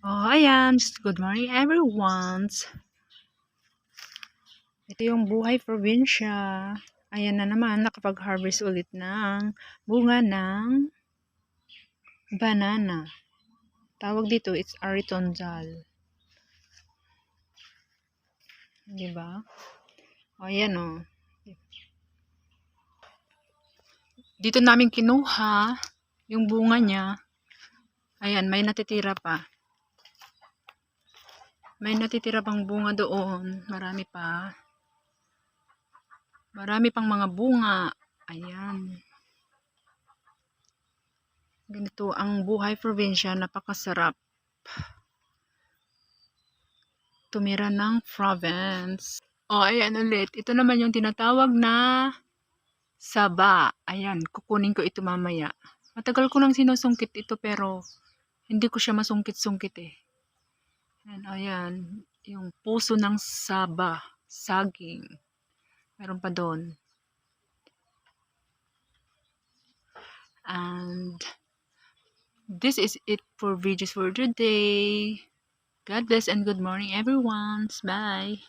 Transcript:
Oh, ayan. Good morning, everyone. Ito yung buhay probinsya. Ayan na naman, nakapag-harvest ulit ng bunga ng banana. Tawag dito, it's aritonzal. Diba? O, ayan o. Dito namin kinuha yung bunga niya. Ayan, may natitira pa. May natitira pang bunga doon. Marami pa. Marami pang mga bunga. Ayan. Ganito ang buhay probinsya. Napakasarap tumira ng province. O, ayan ulit. Ito naman yung tinatawag na saba. Ayan, kukunin ko ito mamaya. Matagal ko nang sinusungkit ito pero hindi ko siya masungkit-sungkit eh. Ayan, yung puso ng saba. Saging. Meron pa doon. And this is it for videos for today. God bless and good morning everyone. Bye.